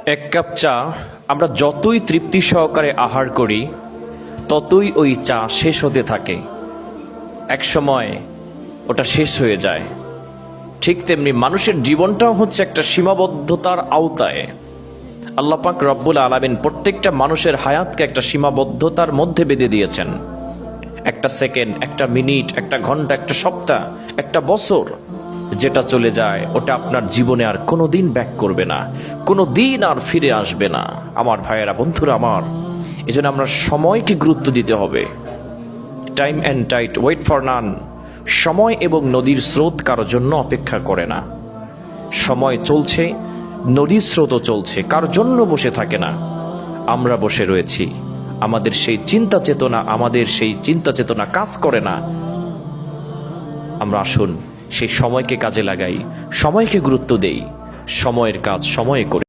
এক কাপ চা আমরা যতই তৃপ্তি সহকারে আহার করি ততই ওই চা শেষ হতে থাকে। এক সময় ওটা শেষ হয়ে যায়। ঠিক তেমনি মানুষের জীবনটাও হচ্ছে একটা সীমাবদ্ধতার আওতায়। আল্লাহ পাক রব্বুল আলামিন প্রত্যেকটা মানুষের হায়াতকে একটা সীমাবদ্ধতার মধ্যে বেঁধে দিয়েছেন। একটা সেকেন্ড, একটা মিনিট, একটা ঘন্টা, একটা সপ্তাহ, একটা বছর যেটা চলে যায় ওটা আপনার জীবনে আর কোনোদিন ব্যাক করবে না, কোনোদিন আর ফিরে আসবে না। আমার ভাইয়েরা, বন্ধুরা আমার, এজন্য আমরা সময়কে গুরুত্ব দিতে হবে। Time and tide wait for none. সময় এবং নদীর স্রোত কারোর জন্য অপেক্ষা করে না। সময় চলছে, নদীর স্রোতও চলছে, কারোর জন্য বসে থাকে না। আমরা বসে রয়েছি, আমাদের সেই চিন্তা চেতনা কাজ করে না। আমরা আসুন সেই সময়কে কাজে লাগাই, সময়কে গুরুত্ব দেই, সময়ের কাজ সময়ে করি।